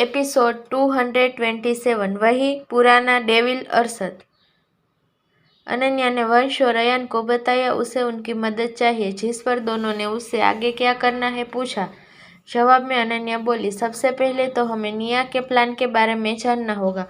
Episode 227। वही पुराना devil Arshad. Ananya ने वंश और अयान को बताया उसे उनकी मदद चाहिए, जिस पर दोनों ने उससे आगे क्या करना है पूछा। जवाब में अनन्या बोली, सबसे पहले तो हमें निया के प्लान के बारे में जानना होगा।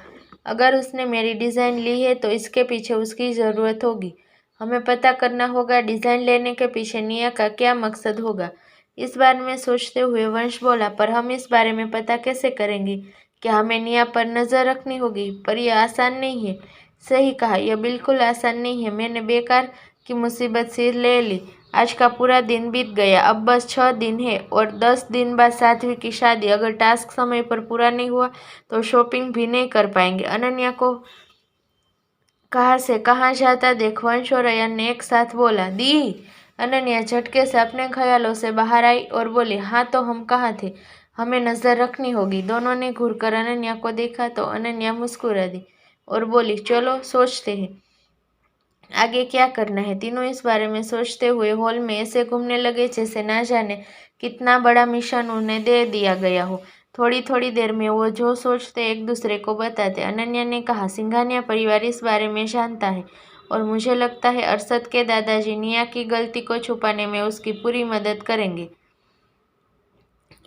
अगर उसने मेरी डिज़ाइन ली है तो इसके पीछे उसकी ज़रूरत होगी। हमें पता करना होगा डिज़ाइन लेने के पीछे निया का क्या मकसद होगा। इस बारे में सोचते हुए वंश बोला, पर हम इस बारे में पता कैसे करेंगे? क्या हमें निया पर नज़र रखनी होगी? पर यह आसान नहीं है। सही कहा, यह बिल्कुल आसान नहीं है। मैंने बेकार की मुसीबत सिर ले ली। आज का पूरा दिन बीत गया, अब बस 6 दिन है और 10 दिन बाद साध्वी की शादी। अगर टास्क समय पर पूरा नहीं हुआ तो शॉपिंग भी नहीं कर पाएंगे। अनन्या को कहाँ से कहाँ जाता देख वंश और अयान ने एक साथ बोला, दी। अनन्या झटके से अपने ख्यालों से बाहर आई और बोली, हाँ तो हम कहाँ थे? हमें नजर रखनी होगी। दोनों ने घूरकर अनन्या को देखा तो अनन्या मुस्कुरा दी और बोली, चलो सोचते हैं आगे क्या करना है। तीनों इस बारे में सोचते हुए हॉल में ऐसे घूमने लगे जैसे ना जाने कितना बड़ा मिशन उन्हें दे दिया गया हो। थोड़ी थोड़ी देर में वो जो सोचते एक दूसरे को बताते। अनन्या ने कहा, सिंघानिया परिवार इस बारे में जानता है और मुझे लगता है अरशद के दादाजी निया की गलती को छुपाने में उसकी पूरी मदद करेंगे।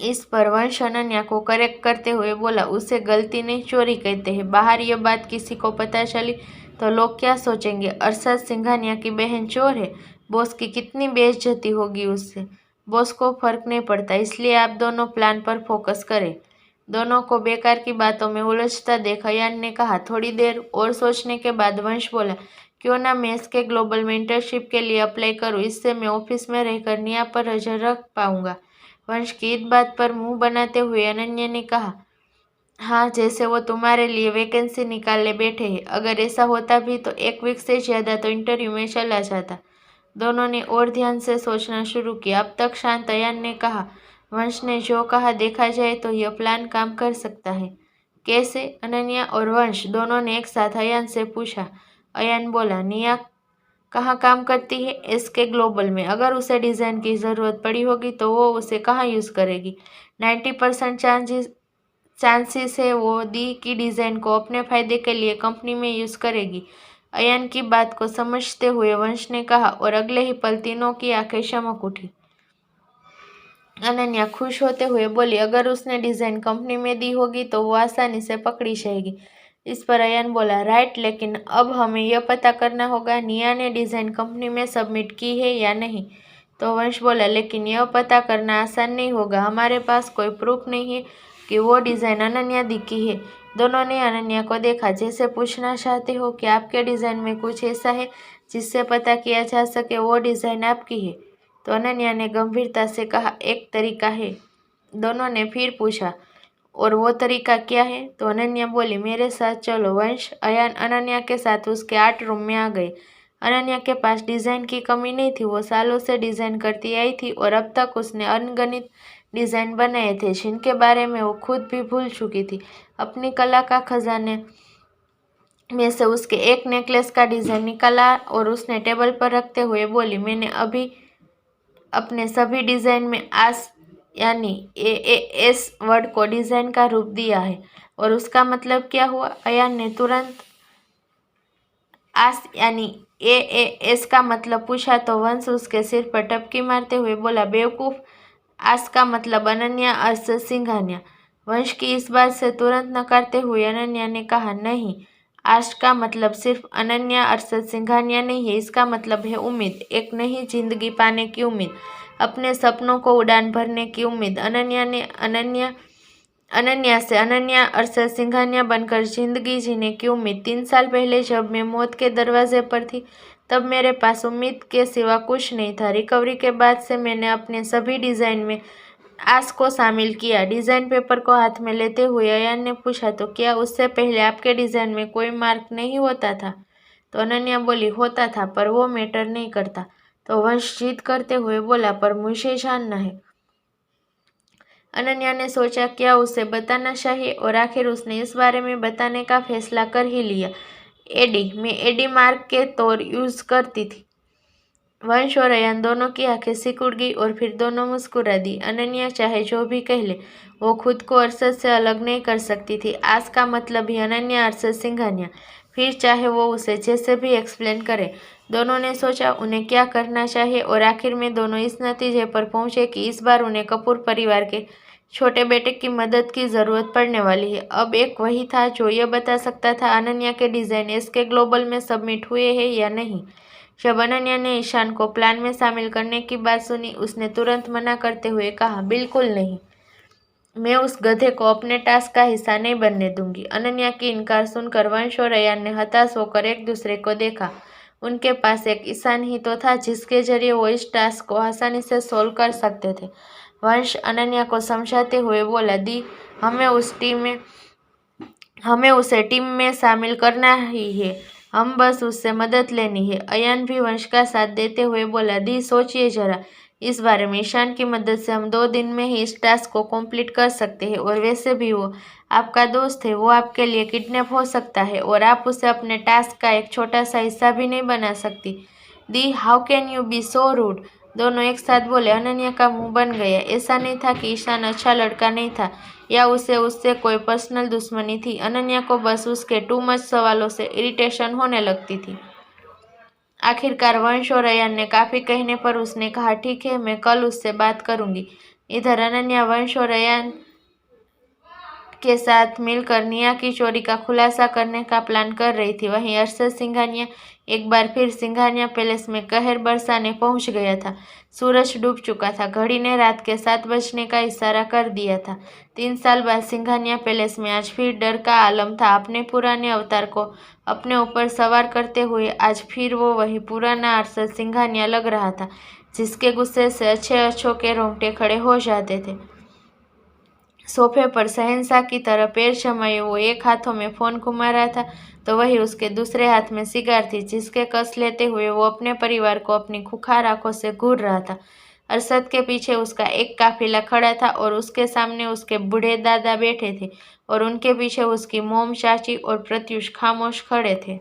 इस पर वंश अनन्या को करेक्ट करते हुए बोला, उसे गलती नहीं चोरी कहते हैं। बाहर ये बात किसी को पता चली तो लोग क्या सोचेंगे? अरशद सिंघानिया की बहन चोर है। बॉस की कितनी बेइज्जती होगी उससे। बॉस को फर्क नहीं पड़ता, इसलिए आप दोनों प्लान पर फोकस करें। दोनों को बेकार की बातों में उलझता देख अयान ने कहा। थोड़ी देर और सोचने के बाद वंश बोला, क्यों ना मैं इसके ग्लोबल मेंटरशिप के लिए अप्लाई करूँ। इससे मैं ऑफिस में रहकर निया पर नजर रख पाऊंगा। वंश की इस बात पर मुंह बनाते हुए अनन्या ने कहा, हाँ, जैसे वो तुम्हारे लिए वैकेंसी निकालने बैठे हैं। अगर ऐसा होता भी तो 1 वीक से ज़्यादा तो इंटरव्यू में चला जाता। दोनों ने और ध्यान से सोचना शुरू किया। अब तक शांत अयान ने कहा, वंश ने जो कहा देखा जाए तो यह प्लान काम कर सकता है। कैसे? अनन्या और वंश दोनों ने एक साथ अयान से पूछा। अयान बोला, निया कहाँ काम करती है? एसके ग्लोबल में। अगर उसे डिज़ाइन की ज़रूरत पड़ी होगी तो वो उसे कहाँ यूज़ करेगी? 90% चांसेस है वो दी की डिज़ाइन को अपने फ़ायदे के लिए कंपनी में यूज़ करेगी। अयान की बात को समझते हुए वंश ने कहा और अगले ही पल तीनों की आंखें चमक उठी। अनन्या खुश होते हुए बोली, अगर उसने डिज़ाइन कंपनी में दी होगी तो वो आसानी से पकड़ी जाएगी। इस पर अयान बोला, राइट, लेकिन अब हमें यह पता करना होगा निया ने डिज़ाइन कंपनी में सबमिट की है या नहीं। तो वंश बोला, लेकिन यह पता करना आसान नहीं होगा। हमारे पास कोई प्रूफ नहीं है कि वो डिज़ाइन अनन्या दी की है। दोनों ने अनन्या को देखा जैसे पूछना चाहते हो कि आपके डिज़ाइन में कुछ ऐसा है जिससे पता किया जा सके वो डिज़ाइन आपकी है। तो अनन्या ने गंभीरता से कहा, एक तरीका है। दोनों ने फिर पूछा, और वो तरीका क्या है? तो अनन्या बोली, मेरे साथ चलो। वंश अयान अनन्या के साथ उसके आर्ट रूम में आ गए। अनन्या के पास डिज़ाइन की कमी नहीं थी। वो सालों से डिज़ाइन करती आई थी और अब तक उसने अनगिनत डिज़ाइन बनाए थे जिनके बारे में वो खुद भी भूल चुकी थी। अपनी कला का खजाने में से उसके एक नेकलेस का डिज़ाइन निकाला और उसने टेबल पर रखते हुए बोली, मैंने अभी अपने सभी डिज़ाइन में आस यानी AAS वर्ड को डिज़ाइन का रूप दिया है। और उसका मतलब क्या हुआ? अयान ने तुरंत आस यानी AAS का मतलब पूछा तो वंश उसके सिर पर टपकी मारते हुए बोला, बेवकूफ़, आस का मतलब अनन्या अरशद सिंघानिया। वंश की इस बात से तुरंत नकारते हुए अनन्या ने कहा, नहीं, आश का मतलब सिर्फ अनन्या अरशद सिंघानिया नहीं है। इसका मतलब है उम्मीद, एक नई जिंदगी पाने की उम्मीद, अपने सपनों को उड़ान भरने की उम्मीद। अनन्या से अनन्या अरशद सिंघानिया बनकर जिंदगी जीने की उम्मीद। 3 साल पहले जब मैं मौत के दरवाजे पर थी तब मेरे पास उम्मीद के सिवा कुछ नहीं था। रिकवरी के बाद से मैंने अपने सभी डिज़ाइन में आस को शामिल किया। डिज़ाइन पेपर को हाथ में लेते हुए अयान ने पूछा, तो क्या उससे पहले आपके डिज़ाइन में कोई मार्क नहीं होता था? तो अनन्या बोली, होता था, पर वो मैटर नहीं करता। तो वंश जिद करते हुए बोला, पर मुझे जानना है। अनन्या ने सोचा क्या उसे बताना चाहिए और आखिर उसने इस बारे में बताने का फैसला कर ही लिया। एडी, मैं एडी मार्क के तौर यूज़ करती थी। वंश और अयान दोनों की आंखें सिकुड़ गई और फिर दोनों मुस्कुरा दी। अनन्या चाहे जो भी कह ले, वो खुद को अरशद से अलग नहीं कर सकती थी। आज का मतलब ही अनन्या अरशद सिंघानिया, फिर चाहे वो उसे जैसे भी एक्सप्लेन करे। दोनों ने सोचा उन्हें क्या करना चाहिए और आखिर में दोनों इस नतीजे पर पहुंचे कि इस बार उन्हें कपूर परिवार के छोटे बेटे की मदद की ज़रूरत पड़ने वाली है। अब एक वही था जो ये बता सकता था अनन्या के डिज़ाइन SK ग्लोबल में सबमिट हुए हैं या नहीं। जब अनन्या ने ईशान को प्लान में शामिल करने की बात सुनी, उसने तुरंत मना करते हुए कहा, बिल्कुल नहीं, मैं उस गधे को अपने टास्क का हिस्सा नहीं बनने दूंगी। अनन्या की इनकार सुनकर वंश और अयान ने हताश होकर एक दूसरे को देखा। उनके पास एक ईशान ही तो था जिसके जरिए वो इस टास्क को आसानी से सोल्व कर सकते थे। वंश अनन्या को समझाते हुए बोला, दी, हमें उसे टीम में शामिल करना ही है, हम बस उससे मदद लेनी है। अयान भी वंश का साथ देते हुए बोला, दी, सोचिए जरा इस बारे में, ईशान की मदद से हम 2 दिन में ही इस टास्क को कंप्लीट कर सकते हैं। और वैसे भी वो आपका दोस्त है, वो आपके लिए किडनैप हो सकता है और आप उसे अपने टास्क का एक छोटा सा हिस्सा भी नहीं बना सकती। दी, how can you be so rude, दोनों एक साथ बोले। अनन्या का मुंह बन गया। ऐसा नहीं था कि ईशान अच्छा लड़का नहीं था या उसे उससे कोई पर्सनल दुश्मनी थी। अनन्या को बस उसके टू मच सवालों से इरिटेशन होने लगती थी। आखिरकार वंश और अयान ने काफ़ी कहने पर उसने कहा, ठीक है, मैं कल उससे बात करूंगी। इधर अनन्या वंश और अयान के साथ मिलकर निया की चोरी का खुलासा करने का प्लान कर रही थी। वहीं अरशद सिंघानिया एक बार फिर सिंघानिया पैलेस में कहर बरसाने पहुंच गया था। सूरज डूब चुका था। घड़ी ने रात के 7 बजने का इशारा कर दिया था। 3 साल बाद सिंघानिया पैलेस में आज फिर डर का आलम था। अपने पुराने अवतार को अपने ऊपर सवार करते हुए आज फिर वो वही पुराना अरशद सिंघानिया लग रहा था, जिसके गुस्से से अच्छे के रोंगटे खड़े हो जाते थे। सोफे पर शहंशाह की तरह पैर जमाए वो एक हाथों में फ़ोन घुमा रहा था तो वही उसके दूसरे हाथ में सिगार थी, जिसके कस लेते हुए वो अपने परिवार को अपनी खुखार आंखों से घूर रहा था। अरशद के पीछे उसका एक काफिला खड़ा था और उसके सामने उसके बूढ़े दादा बैठे थे और उनके पीछे उसकी मोम, चाची और प्रत्युष खामोश खड़े थे।